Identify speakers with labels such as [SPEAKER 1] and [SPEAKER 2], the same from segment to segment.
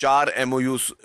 [SPEAKER 1] 4 MOUs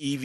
[SPEAKER 1] EV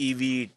[SPEAKER 1] EV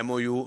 [SPEAKER 1] MOU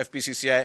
[SPEAKER 1] FPCCI,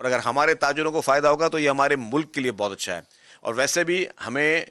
[SPEAKER 1] اور اگر ہمارے تاجروں کو فائدہ ہوگا تو یہ ہمارے ملک کے لیے بہت اچھا ہے. اور ویسے بھی ہمیں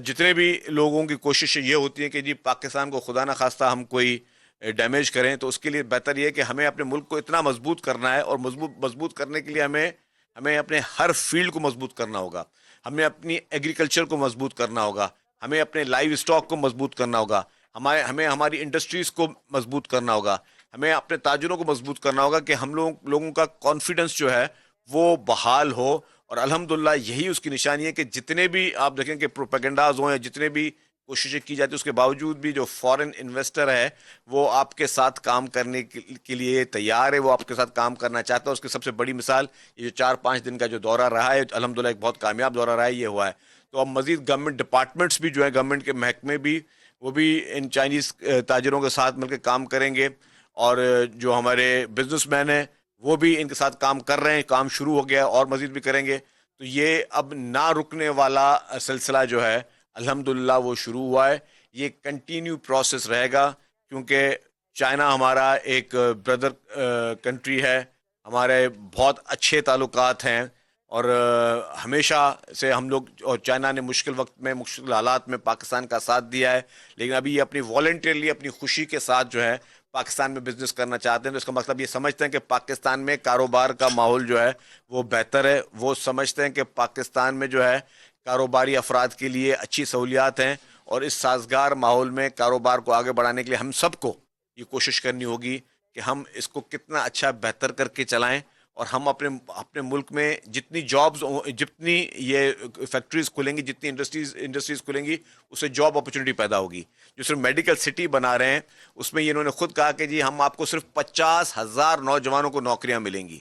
[SPEAKER 1] جتنے بھی لوگوں کی کوشش یہ ہوتی ہے کہ جی پاکستان کو خدا نہ خواستہ ہم کوئی ڈیمیج کریں, تو اس کے لیے بہتر یہ ہے کہ ہمیں اپنے ملک کو اتنا مضبوط کرنا ہے, اور مضبوط کرنے کے لیے ہمیں اپنے ہر فیلڈ کو مضبوط کرنا ہوگا. ہمیں اپنی ایگریکلچر کو مضبوط کرنا ہوگا, ہمیں اپنے لائیو اسٹاک کو مضبوط کرنا ہوگا, ہمیں ہماری انڈسٹریز کو مضبوط کرنا ہوگا, ہمیں اپنے تاجروں کو مضبوط کرنا ہوگا کہ ہم لوگوں کا کانفیڈنس جو ہے وہ بحال ہو. اور الحمدللہ یہی اس کی نشانی ہے کہ جتنے بھی آپ دیکھیں کہ پروپیگنڈاز ہوں یا جتنے بھی کوششیں کی جاتی ہیں, اس کے باوجود بھی جو فارن انویسٹر ہے وہ آپ کے ساتھ کام کرنے کے لیے تیار ہے, وہ آپ کے ساتھ کام کرنا چاہتا ہے. اس کی سب سے بڑی مثال یہ جو 4-5 دن کا جو دورہ رہا ہے, الحمدللہ ایک بہت کامیاب دورہ رہا ہے, یہ ہوا ہے. تو اب مزید گورنمنٹ ڈپارٹمنٹس بھی جو ہیں, گورنمنٹ کے محکمے بھی, وہ بھی ان چائنیز تاجروں کے ساتھ مل کے کام کریں گے. اور جو ہمارے بزنس مین ہیں وہ بھی ان کے ساتھ کام کر رہے ہیں, کام شروع ہو گیا اور مزید بھی کریں گے. تو یہ اب نہ رکنے والا سلسلہ جو ہے الحمدللہ وہ شروع ہوا ہے. یہ کنٹینیو پروسیس رہے گا, کیونکہ چائنا ہمارا ایک بردر کنٹری ہے, ہمارے بہت اچھے تعلقات ہیں, اور ہمیشہ سے ہم لوگ, اور چائنا نے مشکل وقت میں, مشکل حالات میں پاکستان کا ساتھ دیا ہے, لیکن ابھی یہ اپنی والنٹیرلی, اپنی خوشی کے ساتھ جو ہے پاکستان میں بزنس کرنا چاہتے ہیں. تو اس کا مطلب یہ سمجھتے ہیں کہ پاکستان میں کاروبار کا ماحول جو ہے وہ بہتر ہے. وہ سمجھتے ہیں کہ پاکستان میں جو ہے کاروباری افراد کے لیے اچھی سہولیات ہیں, اور اس سازگار ماحول میں کاروبار کو آگے بڑھانے کے لیے ہم سب کو یہ کوشش کرنی ہوگی کہ ہم اس کو کتنا اچھا بہتر کر کے چلائیں. اور ہم اپنے ملک میں جتنی جابز, جتنی یہ فیکٹریز کھلیں گی, جتنی انڈسٹریز کھلیں گی, اس سے جاب اپرچونٹی پیدا ہوگی. جو صرف میڈیکل سٹی بنا رہے ہیں اس میں انہوں نے خود کہا کہ جی ہم آپ کو صرف 50,000 نوجوانوں کو نوکریاں ملیں گی.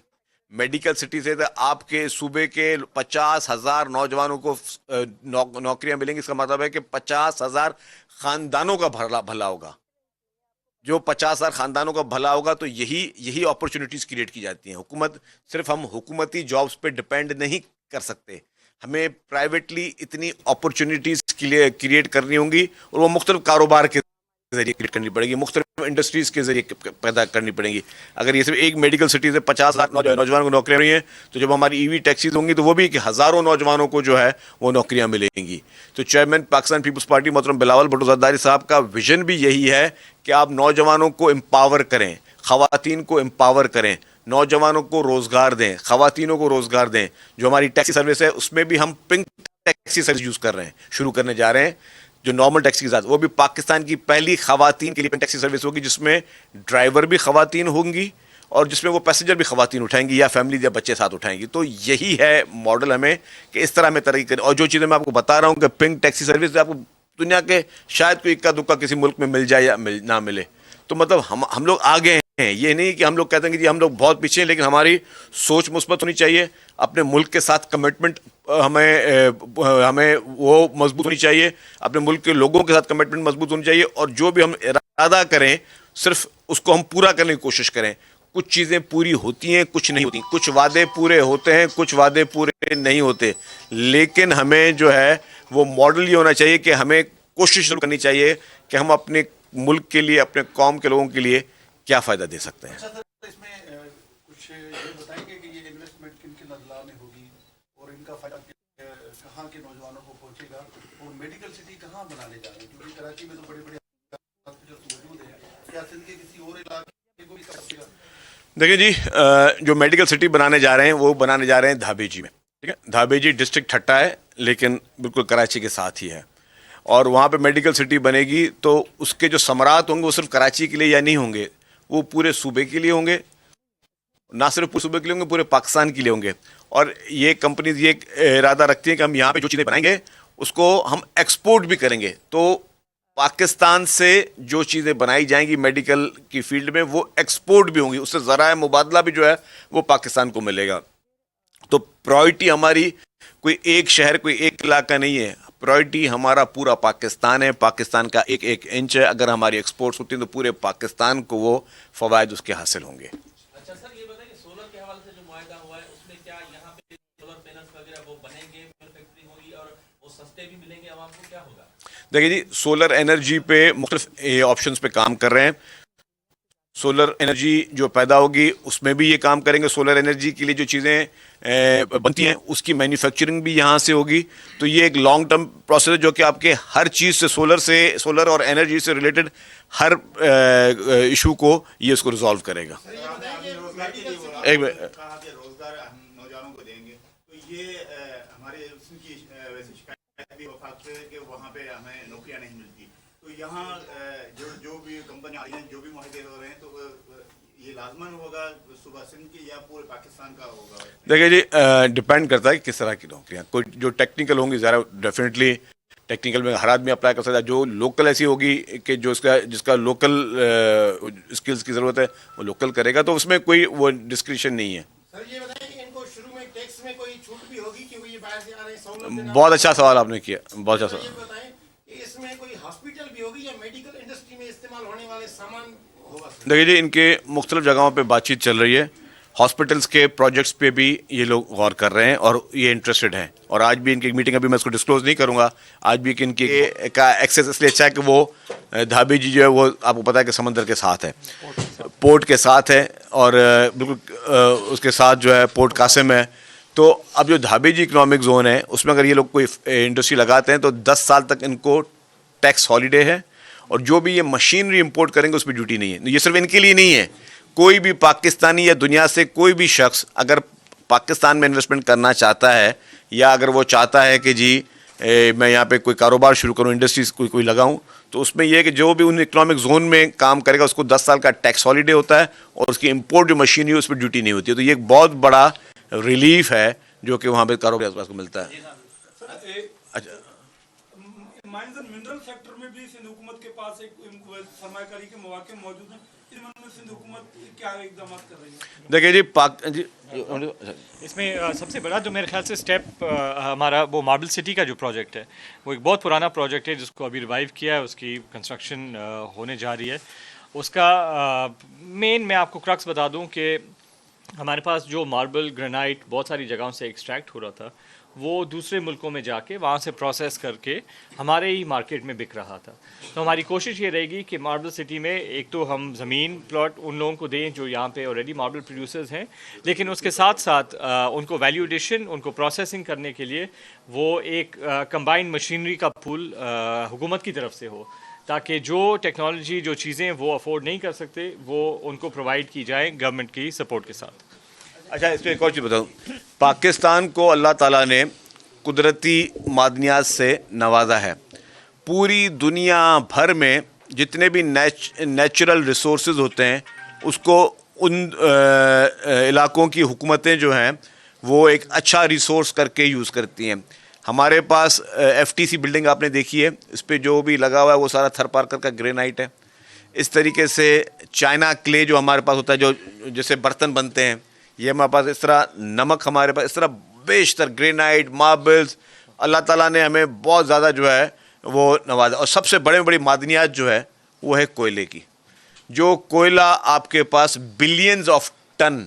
[SPEAKER 1] میڈیکل سٹی سے آپ کے صوبے کے 50,000 نوجوانوں کو نوکریاں ملیں گی. اس کا مطلب ہے کہ 50,000 خاندانوں کا بھلا ہوگا. جو 50,000 خاندانوں کا بھلا ہوگا, تو یہی اپرچونٹیز کریٹ کی جاتی ہیں. صرف ہم حکومتی جابز پہ ڈپینڈ نہیں کر سکتے, ہمیں پرائیویٹلی اتنی اپرچونٹیز کریٹ کرنی ہوں گی, اور وہ مختلف کاروبار کے ذریعے کریٹ کرنی پڑے گی, مختلف انڈسٹریز کے ذریعے پیدا کرنی پڑیں گی. اگر یہ صرف ایک میڈیکل سٹی سے 50,000 نوجوانوں کو نوکریاں ملی ہیں, تو جب ہماری ای وی ٹیکسیز ہوں گی تو وہ بھی کہ ہزاروں نوجوانوں کو جو ہے وہ نوکریاں ملیں گی. تو چیئرمین پاکستان پیپلز پارٹی محترم بلاول بھٹو زرداری صاحب کا ویژن بھی یہی ہے کہ آپ نوجوانوں کو امپاور کریں, خواتین کو امپاور کریں, نوجوانوں کو روزگار دیں, خواتینوں کو روزگار دیں. جو ہماری ٹیکسی سروس ہے اس میں بھی ہم پنک ٹیکسی سروس یوز کر رہے ہیں, شروع کرنے جا رہے ہیں. جو نارمل ٹیکسی کے ساتھ, وہ بھی پاکستان کی پہلی خواتین کے لیے پنک ٹیکسی سروس ہوگی, جس میں ڈرائیور بھی خواتین ہوں گی, اور جس میں وہ پیسنجر بھی خواتین اٹھائیں گی, یا فیملی یا بچے ساتھ اٹھائیں گی. تو یہی ہے ماڈل ہمیں کہ اس طرح ہمیں ترقی کریں. اور جو چیزیں میں آپ کو بتا رہا ہوں کہ پنک ٹیکسی سروس آپ کو دنیا کے شاید کوئی اکا دکا کسی ملک میں مل جائے یا نہ ملے, تو مطلب ہم لوگ آگے ہیں. یہ نہیں کہ ہم لوگ کہتے ہیں کہ جی ہم لوگ بہت پیچھے ہیں, لیکن ہماری سوچ مثبت ہونی چاہیے. اپنے ملک کے ساتھ کمٹمنٹ ہمیں وہ مضبوط ہونی چاہیے, اپنے ملک کے لوگوں کے ساتھ کمٹمنٹ مضبوط ہونی چاہیے, اور جو بھی ہم ارادہ کریں صرف اس کو ہم پورا کرنے کی کوشش کریں. کچھ چیزیں پوری ہوتی ہیں, کچھ نہیں ہوتی, کچھ وعدے پورے ہوتے ہیں, کچھ وعدے پورے نہیں ہوتے, لیکن ہمیں جو ہے وہ ماڈل یہ ہونا چاہیے کہ ہمیں کوشش شروع کرنی چاہیے کہ ہم اپنے ملک کے لیے, اپنے قوم کے لوگوں کے لیے کیا فائدہ دے سکتے ہیں.
[SPEAKER 2] اس میں کچھ یہ بتائیں گے کہ یہ انویسٹمنٹ کن کن اضلاع میں ہوگی, اور ان کا فائدہ کہاں کے نوجوانوں کو پہنچے گا, اور میڈیکل سٹی کہاں بنانے جا رہے ہیں, کیونکہ کراچی میں تو بڑے بڑے ہاسپٹل موجود ہیں, کیا سندھ کے کسی اور علاقے کو بھی کرے گا؟
[SPEAKER 1] دیکھیں جی, جو میڈیکل سٹی بنانے جا رہے ہیں وہ بنانے جا رہے ہیں دھابے جی میں. ٹھیک ہے, دھابے جی ڈسٹرکٹ ٹھٹا ہے, لیکن بالکل کراچی کے ساتھ ہی ہے, اور وہاں پہ میڈیکل سٹی بنے گی تو اس کے جو ثمرات ہوں گے وہ صرف کراچی کے لیے یا نہیں ہوں گے, وہ پورے صوبے کے لیے ہوں گے, نہ صرف پورے صوبے کے لیے ہوں گے, پورے پاکستان کے لیے ہوں گے. اور یہ کمپنیز یہ ارادہ رکھتی ہیں کہ ہم یہاں پہ جو چیزیں بنائیں گے اس کو ہم ایکسپورٹ بھی کریں گے. تو پاکستان سے جو چیزیں بنائی جائیں گی میڈیکل کی فیلڈ میں وہ ایکسپورٹ بھی ہوں گی, اس سے ذرائع مبادلہ بھی جو ہے وہ پاکستان کو ملے گا. تو پرائورٹی ہماری کوئی ایک شہر, کوئی ایک علاقہ نہیں ہے, پرائورٹی ہمارا پورا پاکستان ہے, پاکستان کا ایک ایک انچ ہے. اگر ہماری ایکسپورٹس ہوتی ہیں تو پورے پاکستان کو وہ فوائد اس کے حاصل ہوں گے.
[SPEAKER 3] اچھا سر, یہ بتائیں کہ سولر کے حوالے سے جو معاہدہ ہوا ہے اس میں کیا یہاں پہ سولر پینلز وغیرہ وہ بنیں گے, مینوفیکچرنگ ہوگی, اور وہ سستے بھی ملیں گے عوام کو, کیا ہوگا؟
[SPEAKER 1] دیکھیے جی, سولر انرجی پہ مختلف آپشنز پہ کام کر رہے ہیں. سولر انرجی جو پیدا ہوگی اس میں بھی یہ کام کریں گے. سولر انرجی کے لیے جو چیزیں بنتی ہیں اس کی مینوفیکچرنگ بھی یہاں سے ہوگی. تو یہ ایک لانگ ٹرم پروسیس ہے جو کہ آپ کے ہر چیز سے سولر اور انرجی سے ریلیٹڈ ہر ایشو کو یہ اس کو ریزالو کرے گا. ایک
[SPEAKER 4] روزگار ہم نوجوانوں کو دیں گے تو یہ ہمارے ویسے شکایت بھی وفاق سے کہ وہاں پہ ہمیں نوکریاں نہیں ملتی. تو یہاں جو بھی کمپنیاں آئی ہیں جو بھی معاہدے ہو رہے ہیں تو یہ لازماً ہوگا صوبہ سندھ کی یا پورے پاکستان کا ہوگا؟
[SPEAKER 1] دیکھیے جی ڈپینڈ کرتا ہے کہ کس طرح کی نوکریاں. کوئی جو ٹیکنیکل ہوں گی ذرا ڈیفینیٹلی ٹیکنیکل میں ہر آدمی اپلائی کر سکتا ہے. جو لوکل ایسی ہوگی کہ جو جس کا لوکل اسکلز کی ضرورت ہے وہ لوکل کرے گا. تو اس میں کوئی وہ ڈسکریشن نہیں ہے.
[SPEAKER 5] سر یہ بتائیں کہ ان کو شروع میں ٹیکس میں کوئی چھوٹ بھی ہوگی کیونکہ یہ باہر سے آ رہے ہیں سہولت؟
[SPEAKER 1] بہت اچھا سوال آپ نے کیا, بہت اچھا
[SPEAKER 5] یہ
[SPEAKER 1] سوال.
[SPEAKER 5] بتائیں کہ اس میں کوئی ہاسپٹل بھی ہوگی یا میڈیکل انڈسٹری میں استعمال ہونے والے سامان ہوگا؟
[SPEAKER 1] دیکھیے جی ان کے مختلف جگہوں پہ بات چیت چل رہی ہے. ہاسپٹلس کے پروجیکٹس پہ بھی یہ لوگ غور کر رہے ہیں اور یہ انٹرسٹڈ ہیں. اور آج بھی ان کی میٹنگ, ابھی میں اس کو ڈسکلوز نہیں کروں گا, آج بھی کہ ان کی کا ایکسیس اس لیے اچھا ہے کہ وہ دھابی جی جو ہے وہ آپ کو پتا ہے کہ سمندر کے ساتھ ہے, پورٹ کے ساتھ ہے, اور بالکل اس کے ساتھ جو ہے پورٹ قاسم ہے. تو اب جو دھابی جی اکنامک زون ہے اس میں اگر یہ لوگ کوئی انڈسٹری لگاتے ہیں تو 10 سال تک ان کو ٹیکس ہالیڈے ہے, اور جو بھی یہ مشینری امپورٹ کریں گے اس پہ ڈیوٹی نہیں ہے. یہ صرف ان کے لیے نہیں ہے, کوئی بھی پاکستانی یا دنیا سے کوئی بھی شخص اگر پاکستان میں انویسٹمنٹ کرنا چاہتا ہے, یا اگر وہ چاہتا ہے کہ جی میں یہاں پہ کوئی کاروبار شروع کروں, انڈسٹریز کوئی لگاؤں, تو اس میں یہ ہے کہ جو بھی ان اکنامک زون میں کام کرے گا اس کو 10 سال کا ٹیکس ہالیڈے ہوتا ہے, اور اس کی امپورٹ جو مشینری ہے اس پہ ڈیوٹی نہیں ہوتی ہے. تو یہ ایک بہت بڑا ریلیف ہے جو کہ وہاں پہ کاروبار کو ملتا ہے. اچھا,
[SPEAKER 6] مائنز اینڈ منرل سیکٹر میں بھی سندھ حکومت کے پاس ایک سرمایہ کاری کے مواقع موجود ہیں. اس میں سندھ حکومت کیا اقدامات کر رہی ہے؟
[SPEAKER 1] دیکھیے جی
[SPEAKER 7] اس میں سب سے بڑا جو میرے خیال سے اسٹیپ ہمارا وہ ماربل سٹی کا جو پروجیکٹ ہے, وہ ایک بہت پرانا پروجیکٹ ہے جس کو ابھی ریوائیو کیا ہے, اس کی کنسٹرکشن ہونے جا رہی ہے. اس کا مین میں آپ کو کرکس بتا دوں کہ ہمارے پاس جو ماربل گرینائٹ بہت ساری جگہوں سے ایکسٹریکٹ ہو رہا تھا, وہ دوسرے ملکوں میں جا کے وہاں سے پروسیس کر کے ہمارے ہی مارکیٹ میں بک رہا تھا. تو ہماری کوشش یہ رہے گی کہ ماربل سٹی میں ایک تو ہم زمین پلاٹ ان لوگوں کو دیں جو یہاں پہ آلریڈی ماربل پروڈیوسرز ہیں, لیکن اس کے ساتھ ساتھ ان کو ویلیو ایڈیشن, ان کو پروسیسنگ کرنے کے لیے وہ ایک کمبائنڈ مشینری کا پول حکومت کی طرف سے ہو, تاکہ جو ٹیکنالوجی جو چیزیں وہ افورڈ نہیں کر سکتے وہ ان کو پرووائڈ کی جائیں گورنمنٹ کی سپورٹ کے ساتھ.
[SPEAKER 1] اچھا, اس میں ایک اور چیز بتاؤں. پاکستان کو اللہ تعالیٰ نے قدرتی معدنیات سے نوازا ہے. پوری دنیا بھر میں جتنے بھی نیچرل ریسورسز ہوتے ہیں اس کو ان علاقوں کی حکومتیں جو ہیں وہ ایک اچھا ریسورس کر کے یوز کرتی ہیں. ہمارے پاس ایف ٹی سی بلڈنگ آپ نے دیکھی ہے, اس پہ جو بھی لگا ہوا ہے وہ سارا تھر پارکر کا گرینائٹ ہے. اس طریقے سے چائنا کلے جو ہمارے پاس ہوتا ہے, جو جیسے برتن بنتے ہیں, یہ ہمارے پاس اس طرح نمک ہمارے پاس, اس طرح بیشتر گرینائٹ, ماربلز, اللہ تعالیٰ نے ہمیں بہت زیادہ جو ہے وہ نوازا. اور سب سے بڑی معدنیات جو ہے وہ ہے کوئلے کی. جو کوئلہ آپ کے پاس بلینز آف ٹن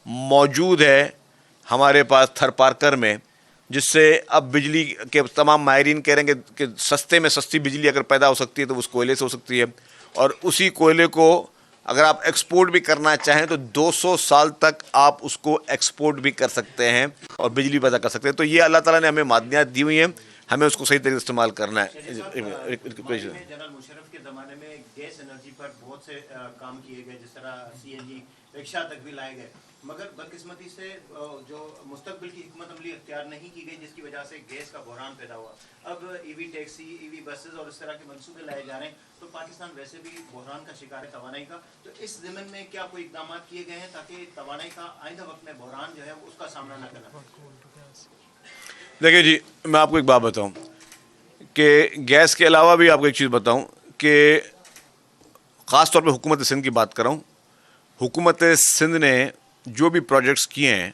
[SPEAKER 1] موجود ہے ہمارے پاس تھر پارکر میں, جس سے اب بجلی کے تمام ماہرین کہہ رہے ہیں کہ سستے میں سستی بجلی اگر پیدا ہو سکتی ہے تو اس کوئلے سے ہو سکتی ہے. اور اسی کوئلے کو اگر آپ ایکسپورٹ بھی کرنا چاہیں تو 200 سال تک آپ اس کو ایکسپورٹ بھی کر سکتے ہیں اور بجلی پیدا کر سکتے ہیں. تو یہ اللہ تعالیٰ نے ہمیں معدنیات دی ہوئی ہیں, ہمیں اس کو صحیح طریقے سے استعمال کرنا ہے.
[SPEAKER 8] جنرل مشرف کے زمانے میں گیس انرجی پر بہت سے کام کیے گئے, جس طرح سی این جی رکشا تک بھی لائے گئے, مگر بدقسمتی سے جو مستقبل کی حکمت عملی اختیار نہیں کی گئی, جس کی وجہ سے گیس کا بحران پیدا ہوا. اب ای وی ٹیکسی, ای وی بسز اور اس طرح کے منصوبے لائے جا رہے ہیں, تو پاکستان ویسے بھی بحران کا شکار ہے توانائی کا. تو اس ضمن میں کیا کوئی اقدامات کیے گئے ہیں تاکہ توانائی کا آئندہ وقت میں بحران جو ہے اس کا سامنا نہ کرنا پڑے؟
[SPEAKER 1] دیکھیے جی, میں آپ کو ایک بات بتاؤں کہ گیس کے علاوہ بھی آپ کو ایک چیز بتاؤں کہ خاص طور پہ حکومت سندھ کی بات کر رہا ہوں. حکومت سندھ نے جو بھی پروجیکٹس کیے ہیں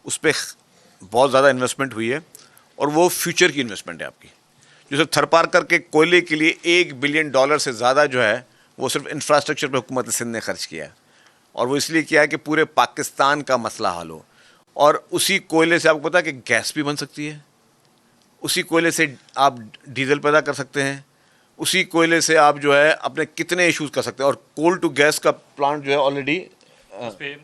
[SPEAKER 1] اس پہ بہت زیادہ انویسٹمنٹ ہوئی ہے, اور وہ فیوچر کی انویسٹمنٹ ہے آپ کی. جو صرف تھر پارکر کے کوئلے کے لیے $1 بلین سے زیادہ جو ہے وہ صرف انفراسٹرکچر پہ حکومت سندھ نے خرچ کیا ہے, اور وہ اس لیے کیا ہے کہ پورے پاکستان کا مسئلہ حل ہو. اور اسی کوئلے سے آپ کو پتا ہے کہ گیس بھی بن سکتی ہے, اسی کوئلے سے آپ ڈیزل پیدا کر سکتے ہیں, اسی کوئلے سے آپ جو ہے اپنے کتنے ایشوز کر سکتے ہیں. اور کول ٹو گیس کا پلانٹ جو ہے آلریڈی
[SPEAKER 7] اس پہ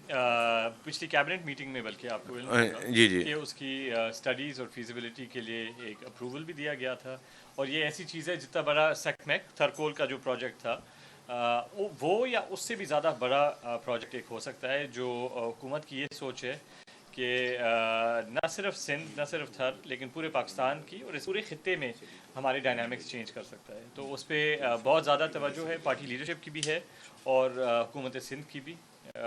[SPEAKER 7] پچھلی کیبنٹ میٹنگ میں بلکہ آپ کو علم ہوگا
[SPEAKER 1] جی جی
[SPEAKER 7] کہ اس کی اسٹڈیز اور فیزیبلٹی کے لیے ایک اپروول بھی دیا گیا تھا. اور یہ ایسی چیز ہے جتنا بڑا سیکمیک تھرکول کا جو پروجیکٹ تھا وہ یا اس سے بھی زیادہ بڑا پروجیکٹ ایک ہو سکتا ہے. جو حکومت کی یہ سوچ ہے کہ نہ صرف سندھ نہ صرف تھر لیکن پورے پاکستان کی اور اس پورے خطے میں ہمارے ڈائنامکس چینج کر سکتا ہے. تو اس پہ بہت زیادہ توجہ ہے پارٹی لیڈرشپ کی بھی ہے اور حکومت سندھ کی بھی.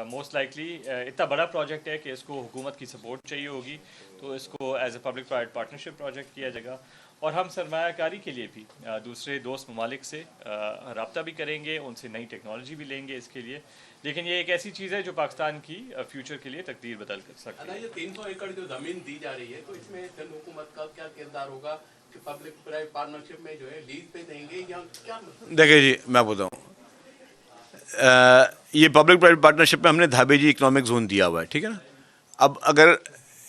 [SPEAKER 7] موسٹ لائکلی اتنا بڑا پروجیکٹ ہے کہ اس کو حکومت کی سپورٹ چاہیے ہوگی تو اس کو as a public private partnership project کیا جائے گا. اور ہم سرمایہ کاری کے لیے بھی دوسرے دوست ممالک سے رابطہ بھی کریں گے, ان سے نئی ٹیکنالوجی بھی لیں گے اس کے لیے. لیکن یہ ایک ایسی چیز ہے جو پاکستان کی فیوچر کے لیے تقدیر بدل کر سکتی ہے.
[SPEAKER 3] یہ 300 ایکڑ جو زمین دی جا رہی ہے تو اس میں سندھ حکومت کا کیا کردار ہوگا کہ پبلک پرائیویٹ پارٹنرشپ میں جو ہے لیز پہ دیں گے یا کیا مطلب؟
[SPEAKER 1] دیکھیں جی میں بتاؤں, یہ پبلک پرائیویٹ پارٹنرشپ میں ہم نے دھابے جی اکنامک زون دیا ہوا ہے, ٹھیک ہے نا. اب اگر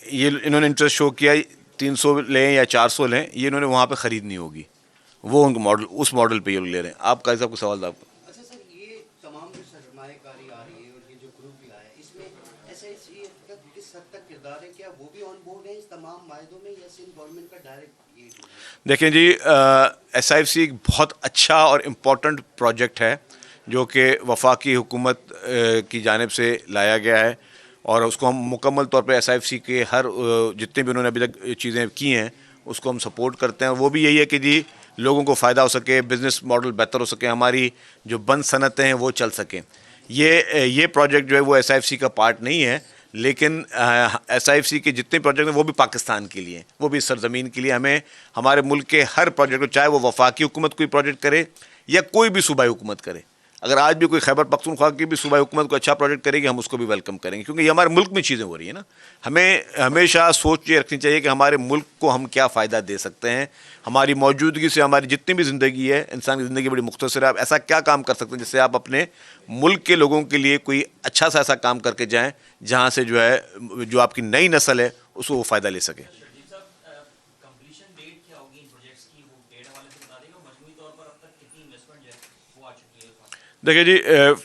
[SPEAKER 1] یہ انہوں نے انٹرسٹ شو کیا 300 لیں یا 400 لیں, یہ انہوں نے وہاں پہ خریدنی ہوگی, وہ ان کو ماڈل اس ماڈل پہ یہ لوگ لے رہے ہیں. آپ کا صاحب کو سوال تھا آپ کو.
[SPEAKER 9] اچھا سر, یہ تمام جو سرمایہ کاری آ رہی ہے اور یہ جو گروپ بھی آیا ہے اس میں ایسے کس حد تک کردار ہے, کیا وہ بھی آن بورڈ ہے اس تمام معاہدوں میں یا سندھ گورنمنٹ کا ڈائریکٹ یہ؟
[SPEAKER 1] دیکھیں جی ایس آئی ایف سی ایک بہت اچھا اور امپورٹنٹ پروجیکٹ ہے جو کہ وفاقی حکومت کی جانب سے لایا گیا ہے اور اس کو ہم مکمل طور پہ ایس آئی ایف سی کے ہر جتنے بھی انہوں نے ابھی تک چیزیں کی ہیں اس کو ہم سپورٹ کرتے ہیں. وہ بھی یہی ہے کہ جی لوگوں کو فائدہ ہو سکے, بزنس ماڈل بہتر ہو سکے, ہماری جو بند صنعتیں ہیں وہ چل سکیں. یہ پروجیکٹ جو ہے وہ ایس آئی ایف سی کا پارٹ نہیں ہے, لیکن ایس آئی ایف سی کے جتنے پروجیکٹ ہیں وہ بھی پاکستان کے لیے ہیں, وہ بھی سرزمین کے لیے. ہمیں ہمارے ملک کے ہر پروجیکٹ کو, چاہے وہ وفاقی حکومت کوئی پروجیکٹ کرے یا کوئی بھی صوبائی حکومت کرے, اگر آج بھی کوئی خیبر پختونخوا کی بھی صوبائی حکومت کو اچھا پروجیکٹ کرے گی ہم اس کو بھی ویلکم کریں گے, کیونکہ یہ ہمارے ملک میں چیزیں ہو رہی ہیں نا. ہمیں ہمیشہ سوچ یہ رکھنی چاہیے کہ ہمارے ملک کو ہم کیا فائدہ دے سکتے ہیں. ہماری موجودگی سے ہماری جتنی بھی زندگی ہے, انسان کی زندگی بڑی مختصر ہے, آپ ایسا کیا کام کر سکتے ہیں جس سے آپ اپنے ملک کے لوگوں کے لیے کوئی اچھا سا ایسا کام کر کے جائیں جہاں سے جو ہے جو آپ کی نئی نسل ہے اس کو وہ فائدہ لے سکے. دیکھیے جی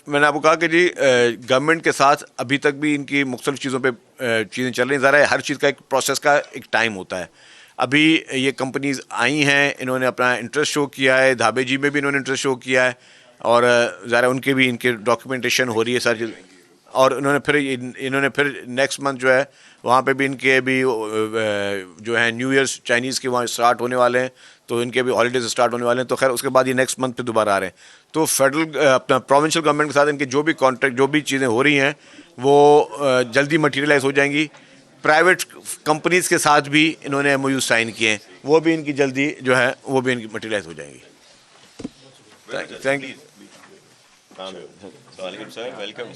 [SPEAKER 1] میں نے آپ کو کہا کہ جی گورنمنٹ کے ساتھ ابھی تک بھی ان کی مختلف چیزوں پہ چیزیں چل رہی ہیں. ذرا ہر چیز کا ایک پروسیس کا ایک ٹائم ہوتا ہے. ابھی یہ کمپنیز آئی ہیں, انہوں نے اپنا انٹرسٹ شو کیا ہے, دھابے جی میں بھی انہوں نے انٹرسٹ شو کیا ہے اور ذرا ان کے بھی ان کے ڈاکیومنٹیشن ہو رہی ہے ساری چیز. اور انہوں نے پھر نیکسٹ منتھ جو ہے وہاں پہ بھی ان کے بھی جو ہیں نیو ایئرس چائنیز کے وہاں اسٹارٹ ہونے والے ہیں, تو ان کے بھی ہالیڈیز اسٹارٹ ہونے والے ہیں. تو خیر اس کے بعد یہ نیکسٹ منتھ پہ دوبارہ آ رہے ہیں. تو فیڈرل اپنا پروونشل گورنمنٹ کے ساتھ ان کے جو بھی کانٹریکٹ جو بھی چیزیں ہو رہی ہیں وہ جلدی مٹیریلائز ہو جائیں گی. پرائیویٹ کمپنیز کے ساتھ بھی انہوں نے ایم او یو سائن کیے ہیں, وہ بھی ان کی جلدی جو ہے وہ بھی ان کی مٹیریلائز ہو جائیں گی. Thank you.
[SPEAKER 10] وعلیکم سر, ویلکم.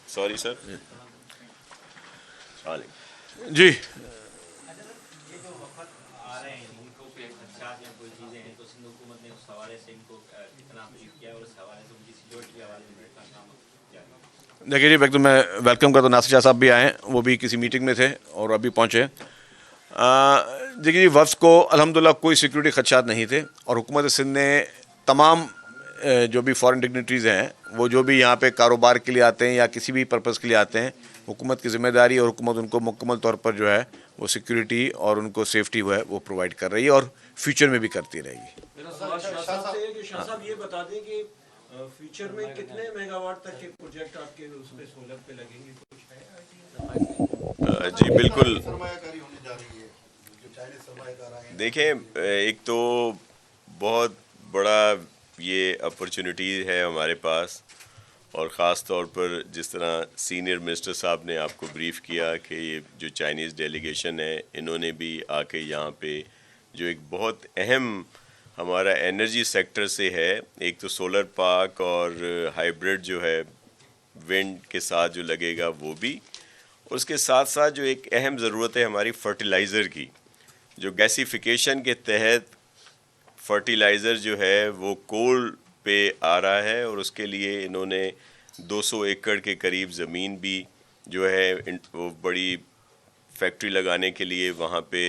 [SPEAKER 10] Sorry sir.
[SPEAKER 1] جی دیکھیے جی تو میں ویلکم کرتا ہوں. ناصر شاہ صاحب بھی آئے ہیں, وہ بھی کسی میٹنگ میں تھے اور ابھی پہنچے. دیکھیے جی وفد کو الحمدللہ کوئی سیکورٹی خدشات نہیں تھے اور حکومت سندھ نے تمام جو بھی فارن ڈگنیٹریز ہیں وہ جو بھی یہاں پہ کاروبار کے لیے آتے ہیں یا کسی بھی پرپز کے لیے آتے ہیں, حکومت کی ذمہ داری اور حکومت ان کو مکمل طور پر جو ہے وہ سیکورٹی اور ان کو سیفٹی وہ ہے وہ پرووائڈ کر رہی ہے اور فیوچر میں بھی کرتی رہے گی.
[SPEAKER 5] شاہ صاحب یہ بتا دیں کہ فیوچر میں کتنے میگا واٹ تک کے پروجیکٹ آپ کے اس پہ سولر پہ لگیں گے, کچھ ہے؟
[SPEAKER 10] جی بالکل.
[SPEAKER 2] سرمایہ کاری ہونے جا رہی ہے, جو چائنیز سرمایہ کار آئے ہیں.
[SPEAKER 10] دیکھیں ایک تو بہت بڑا یہ اپرچونٹی ہے ہمارے پاس, اور خاص طور پر جس طرح سینئر منسٹر صاحب نے آپ کو بریف کیا کہ یہ جو چائنیز ڈیلیگیشن ہے انہوں نے بھی آ کے یہاں پہ جو ایک بہت اہم ہمارا انرجی سیکٹر سے ہے, ایک تو سولر پارک اور ہائیبرڈ جو ہے ونڈ کے ساتھ جو لگے گا وہ بھی, اس کے ساتھ ساتھ جو ایک اہم ضرورت ہے ہماری فرٹیلائزر کی, جو گیسیفیکیشن کے تحت فرٹیلائزر جو ہے وہ کول پہ آ رہا ہے, اور اس کے لیے انہوں نے 200 ایکڑ کے قریب زمین بھی جو ہے وہ بڑی فیکٹری لگانے کے لیے وہاں پہ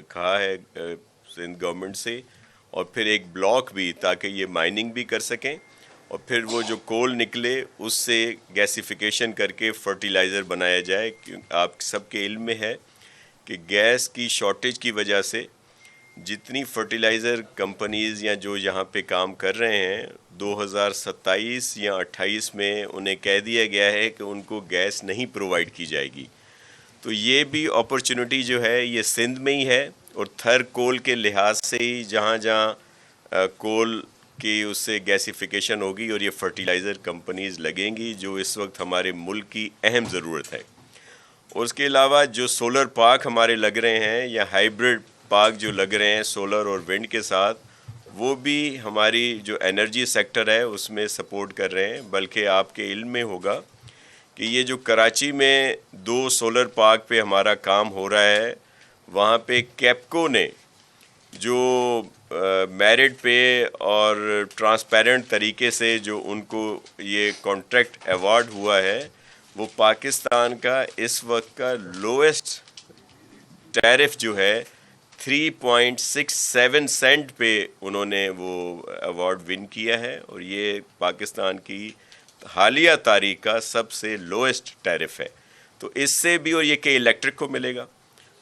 [SPEAKER 10] کہا ہے سندھ گورنمنٹ سے, اور پھر ایک بلاک بھی تاکہ یہ مائننگ بھی کر سکیں اور پھر وہ جو کول نکلے اس سے گیسیفیکیشن کر کے فرٹیلائزر بنایا جائے. کیونکہ آپ سب کے علم میں ہے کہ گیس کی شارٹیج کی وجہ سے جتنی فرٹیلائزر کمپنیز یا جو یہاں پہ کام کر رہے ہیں 2027 یا 28 میں انہیں کہہ دیا گیا ہے کہ ان کو گیس نہیں پرووائڈ کی جائے گی. تو یہ بھی اپرچونٹی جو ہے یہ سندھ میں ہی ہے اور تھر کول کے لحاظ سے ہی جہاں جہاں کول کی اس سے گیسیفیکیشن ہوگی اور یہ فرٹیلائزر کمپنیز لگیں گی جو اس وقت ہمارے ملک کی اہم ضرورت ہے. اور اس کے علاوہ جو سولر پارک ہمارے لگ رہے ہیں یا ہائیبرڈ پارک جو لگ رہے ہیں سولر اور ونڈ کے ساتھ وہ بھی ہماری جو انرجی سیکٹر ہے اس میں سپورٹ کر رہے ہیں. بلکہ آپ کے علم میں ہوگا کہ یہ جو کراچی میں 2 سولر پارک پہ ہمارا کام ہو رہا ہے وہاں پہ کیپکو نے جو میرٹ پہ اور ٹرانسپیرنٹ طریقے سے جو ان کو یہ کانٹریکٹ ایوارڈ ہوا ہے وہ پاکستان کا اس وقت کا لویسٹ ٹیرف جو ہے 3.67 سینٹ پہ انہوں نے وہ ایوارڈ ون کیا ہے اور یہ پاکستان کی حالیہ تاریخ کا سب سے لویسٹ ٹیرف ہے. تو اس سے بھی اور یہ کہ الیکٹرک کو ملے گا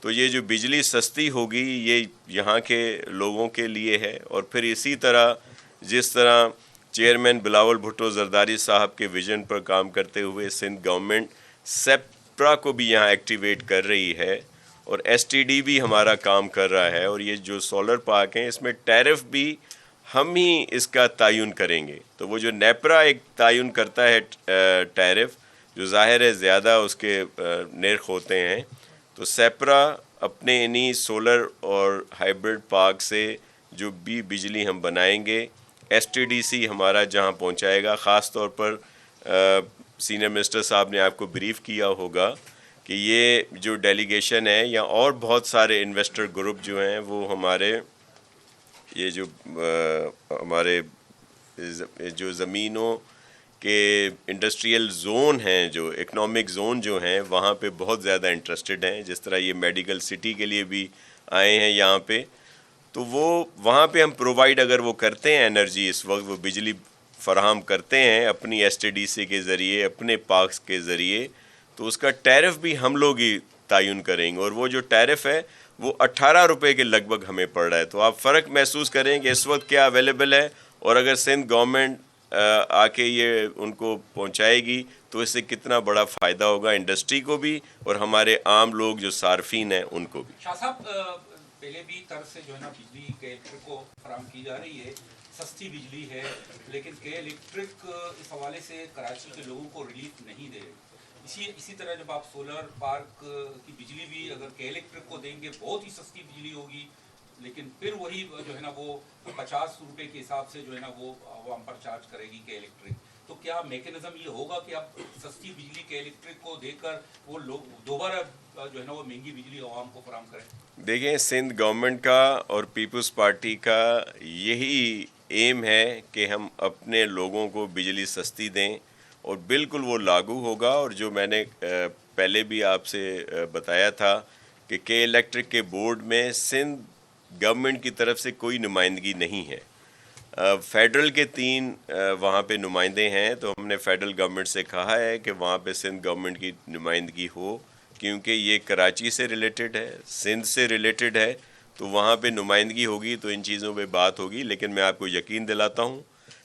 [SPEAKER 10] تو یہ جو بجلی سستی ہوگی یہ یہاں کے لوگوں کے لیے ہے. اور پھر اسی طرح جس طرح چیئرمین بلاول بھٹو زرداری صاحب کے ویژن پر کام کرتے ہوئے سندھ گورنمنٹ سیپرا کو بھی یہاں ایکٹیویٹ کر رہی ہے اور ایس ٹی ڈی بھی ہمارا کام کر رہا ہے. اور یہ جو سولر پارک ہیں اس میں ٹیرف بھی ہم ہی اس کا تعین کریں گے. تو وہ جو نیپرا ایک تعین کرتا ہے ٹیرف جو ظاہر ہے زیادہ اس کے نرخ ہوتے ہیں تو سیپرا اپنے انہی سولر اور ہائیبرڈ پارک سے جو بھی بجلی ہم بنائیں گے ایس ٹی ڈی سی ہمارا جہاں پہنچائے گا. خاص طور پر سینئر منسٹر صاحب نے آپ کو بریف کیا ہوگا کہ یہ جو ڈیلیگیشن ہے یا اور بہت سارے انویسٹر گروپ جو ہیں وہ ہمارے یہ جو ہمارے جو زمینوں کے انڈسٹریل زون ہیں جو اکنامک زون جو ہیں وہاں پہ بہت زیادہ انٹرسٹڈ ہیں. جس طرح یہ میڈیکل سٹی کے لیے بھی آئے ہیں یہاں پہ تو وہ وہاں پہ ہم پرووائڈ اگر وہ کرتے ہیں انرجی اس وقت وہ بجلی فراہم کرتے ہیں اپنی ایس ٹی ڈی سی کے ذریعے اپنے پارکس کے ذریعے تو اس کا ٹیرف بھی ہم لوگ ہی تعین کریں گے. اور وہ جو ٹیرف ہے وہ 18 روپے کے لگ بھگ ہمیں پڑ رہا ہے. تو آپ فرق محسوس کریں کہ اس وقت کیا اویلیبل ہے اور اگر سندھ گورنمنٹ آ کے یہ ان کو پہنچائے گی تو اس سے کتنا بڑا فائدہ ہوگا انڈسٹری کو بھی اور ہمارے عام لوگ جو صارفین ہیں ان کو بھی.
[SPEAKER 11] شاہ صاحب پہلے بھی طرز سے جو ہے نا بجلی کے الیکٹرک کو فراہم کی جا رہی ہے سستی بجلی ہے لیکن کے الیکٹرک اس حوالے سے کراچی کے لوگوں کو ریلیف نہیں دے. اسی طرح جب آپ سولر پارک کی بجلی بھی اگر کے الیکٹرک کو دیں گے بہت ہی سستی بجلی ہوگی لیکن پھر وہی جو ہے نا وہ 50 روپے کے حساب سے جو ہے نا وہ عوام پر چارج کرے گی کے الیکٹرک. تو کیا میکینزم یہ ہوگا کہ آپ سستی بجلی کے الیکٹرک کو دے کر وہ لوگ دوبارہ جو ہے نا وہ مہنگی بجلی عوام کو فراہم کریں؟
[SPEAKER 10] دیکھیں سندھ گورنمنٹ کا اور پیپلز پارٹی کا یہی ایم ہے کہ ہم اپنے لوگوں کو بجلی سستی دیں اور بالکل وہ لاگو ہوگا. اور جو میں نے پہلے بھی آپ سے بتایا تھا کہ کے الیکٹرک کے بورڈ میں سندھ گورنمنٹ کی طرف سے کوئی نمائندگی نہیں ہے. فیڈرل کے 3 وہاں پہ نمائندے ہیں تو ہم نے فیڈرل گورنمنٹ سے کہا ہے کہ وہاں پہ سندھ گورنمنٹ کی نمائندگی ہو کیونکہ یہ کراچی سے ریلیٹڈ ہے سندھ سے ریلیٹڈ ہے تو وہاں پہ نمائندگی ہوگی تو ان چیزوں پہ بات ہوگی. لیکن میں آپ کو یقین دلاتا ہوں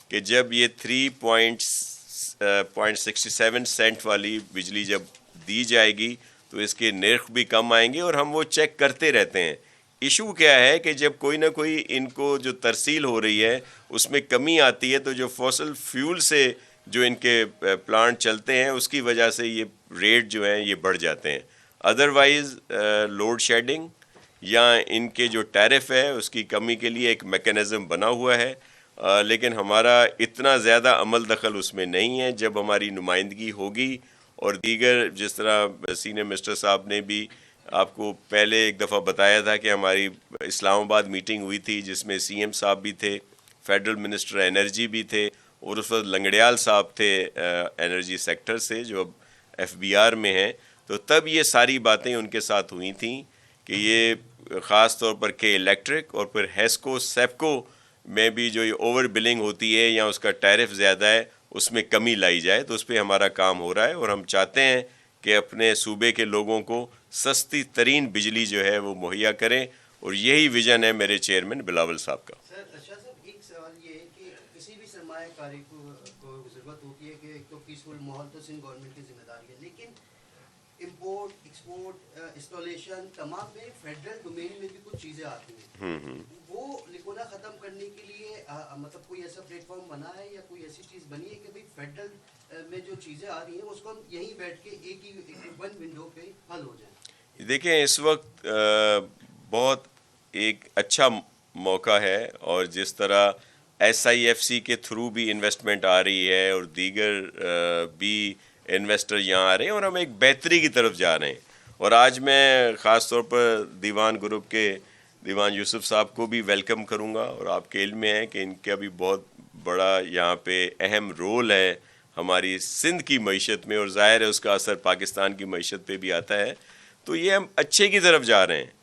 [SPEAKER 10] کہ جب یہ 3.67 سینٹ والی بجلی جب دی جائے گی تو اس کے نرخ بھی کم آئیں گے اور ہم وہ چیک کرتے رہتے ہیں. ایشو کیا ہے کہ جب کوئی نہ کوئی ان کو جو ترسیل ہو رہی ہے اس میں کمی آتی ہے تو جو فوسل فیول سے جو ان کے پلانٹ چلتے ہیں اس کی وجہ سے یہ ریٹ جو ہیں یہ بڑھ جاتے ہیں. ادروائز لوڈ شیڈنگ یا ان کے جو ٹیرف ہے اس کی کمی کے لیے ایک میکینزم بنا ہوا ہے لیکن ہمارا اتنا زیادہ عمل دخل اس میں نہیں ہے. جب ہماری نمائندگی ہوگی اور دیگر جس طرح سینئر منسٹر صاحب نے بھی آپ کو پہلے ایک دفعہ بتایا تھا کہ ہماری اسلام آباد میٹنگ ہوئی تھی جس میں سی ایم صاحب بھی تھے فیڈرل منسٹر انرجی بھی تھے اور اس وقت لنگڑیال صاحب تھے انرجی سیکٹر سے جو اب ایف بی آر میں ہیں تو تب یہ ساری باتیں ان کے ساتھ ہوئی تھیں کہ یہ خاص طور پر کے الیکٹرک اور پھر ہیسکو سیپکو میں بھی جو یہ اوور بلنگ ہوتی ہے یا اس کا ٹیرف زیادہ ہے اس میں کمی لائی جائے. تو اس پہ ہمارا کام ہو رہا ہے اور ہم چاہتے ہیں کہ اپنے صوبے کے لوگوں کو سستی ترین بجلی جو ہے وہ مہیا کریں, اور یہی ویژن ہے میرے چیئرمین بلاول صاحب کا.
[SPEAKER 9] سر شاہ صاحب ایک سوال یہ ہے کہ کسی بھی سرمایہ کاری کو ضرورت ہوتی ہے کہ ایک تو پیسفل ماحول تو سندھ گورنمنٹ کی ذمہ داری ہے, لیکن امپورٹ ایکسپورٹ انسٹالیشن تمام میں فیڈرل ڈومین میں بھی کچھ چیزیں آتی ہیں, وہ لکونا ختم کرنے کے لیے مطلب کوئی ایسا پلیٹ فارم بنا ہے یا کوئی ایسی چیز بنی ہے کہ بھائی فیڈرل میں جو چیزیں آ رہی ہیں اس کو ہم یہیں بیٹھ کے ایک ہی ون ونڈو پہ حل ہو جائیں؟
[SPEAKER 10] دیکھیں اس وقت بہت ایک اچھا موقع ہے, اور جس طرح SIFC کے تھرو بھی انویسٹمنٹ آ رہی ہے اور دیگر بھی انویسٹر یہاں آ رہے ہیں, اور ہم ایک بہتری کی طرف جا رہے ہیں. اور آج میں خاص طور پر دیوان گروپ کے دیوان یوسف صاحب کو بھی ویلکم کروں گا, اور آپ کے علم میں ہے کہ ان کا بھی بہت بڑا یہاں پہ اہم رول ہے ہماری سندھ کی معیشت میں, اور ظاہر ہے اس کا اثر پاکستان کی معیشت پہ بھی آتا ہے. تو یہ ہم اچھے کی طرف جا رہے ہیں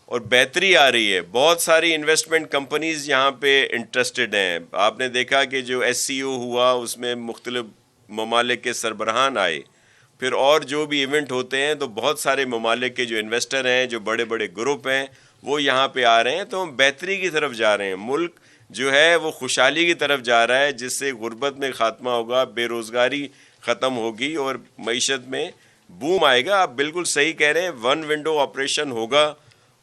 [SPEAKER 10] اور بہتری آ رہی ہے. بہت ساری انویسٹمنٹ کمپنیز یہاں پہ انٹرسٹڈ ہیں. آپ نے دیکھا کہ جو SCO ہوا اس میں مختلف ممالک کے سربراہان آئے, پھر اور جو بھی ایونٹ ہوتے ہیں تو بہت سارے ممالک کے جو انویسٹر ہیں, جو بڑے بڑے گروپ ہیں, وہ یہاں پہ آ رہے ہیں. تو ہم بہتری کی طرف جا رہے ہیں. ملک جو ہے وہ خوشحالی کی طرف جا رہا ہے, جس سے غربت میں خاتمہ ہوگا, بے روزگاری ختم ہوگی اور معیشت میں بوم آئے گا. آپ بالکل صحیح کہہ رہے ہیں, ون ونڈو آپریشن ہوگا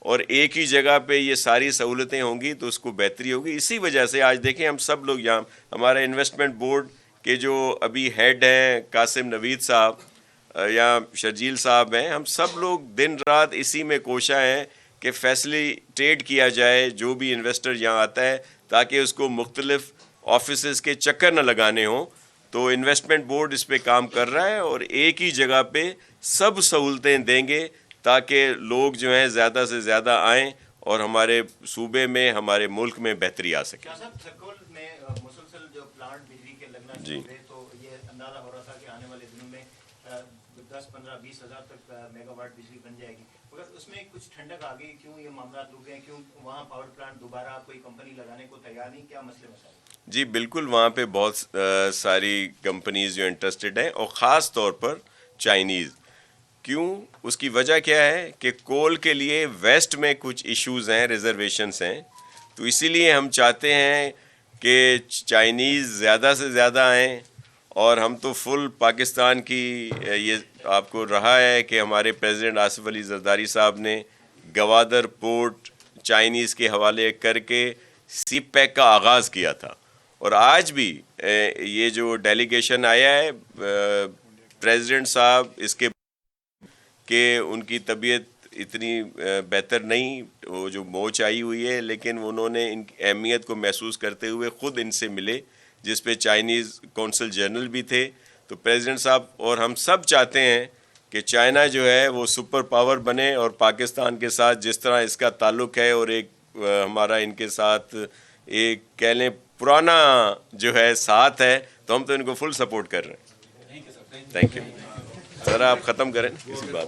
[SPEAKER 10] اور ایک ہی جگہ پہ یہ ساری سہولتیں ہوں گی تو اس کو بہتری ہوگی. اسی وجہ سے آج دیکھیں ہم سب لوگ یہاں, ہمارا انویسٹمنٹ بورڈ کے جو ابھی ہیڈ ہیں قاسم نوید صاحب یا شرجیل صاحب ہیں, ہم سب لوگ دن رات اسی میں کوشاں ہیں کہ فیسلیٹیٹ کیا جائے جو بھی انویسٹر یہاں آتا ہے, تاکہ اس کو مختلف آفیسز کے چکر نہ لگانے ہوں. تو انویسٹمنٹ بورڈ اس پہ کام کر رہا ہے اور ایک ہی جگہ پہ سب سہولتیں دیں گے تاکہ لوگ جو ہیں زیادہ سے زیادہ آئیں اور ہمارے صوبے میں, ہمارے ملک میں بہتری آ سکے.
[SPEAKER 8] سکول میں مسلسل جو پلانٹ بجلی کے لگنا شروع ہوئے تو یہ اندازہ ہو رہا تھا کہ آنے والے دنوں میں 10-15-20 ہزار تک میگا واٹ بجلی بن جائے گی, مگر اس میں کچھ ٹھنڈک آ گئی. کیوں یہ معاملات رک گئے؟ کیوں وہاں پاور پلانٹ دوبارہ کوئی کمپنی لگانے کو تیار نہیں؟ کیا مسئلے مسائل؟
[SPEAKER 10] جی بالکل, وہاں پہ بہت ساری کمپنیز جو انٹرسٹڈ ہیں, اور خاص طور پر چائنیز. کیوں؟ اس کی وجہ کیا ہے کہ کول کے لیے ویسٹ میں کچھ ایشوز ہیں, ریزرویشنز ہیں. تو اسی لیے ہم چاہتے ہیں کہ چائنیز زیادہ سے زیادہ آئیں, اور ہم تو فل پاکستان کی یہ آپ کو رہا ہے کہ ہمارے پریزیڈنٹ آصف علی زرداری صاحب نے گوادر پورٹ چائنیز کے حوالے کر کے سی پیک کا آغاز کیا تھا. اور آج بھی یہ جو ڈیلیگیشن آیا ہے, پریزیڈنٹ صاحب اس کے کہ ان کی طبیعت اتنی بہتر نہیں, وہ جو موچ آئی ہوئی ہے, لیکن انہوں نے ان کی اہمیت کو محسوس کرتے ہوئے خود ان سے ملے, جس پہ چائنیز کونسل جنرل بھی تھے. تو پریزیڈنٹ صاحب اور ہم سب چاہتے ہیں کہ چائنا جو ہے وہ سپر پاور بنے, اور پاکستان کے ساتھ جس طرح اس کا تعلق ہے اور ایک ہمارا ان کے ساتھ ایک کہہ لیں پرانا جو ہے ساتھ ہے, تو ہم تو ان کو فل سپورٹ کر رہے ہیں. Thank you. سر آپ ختم کریں کسی بات.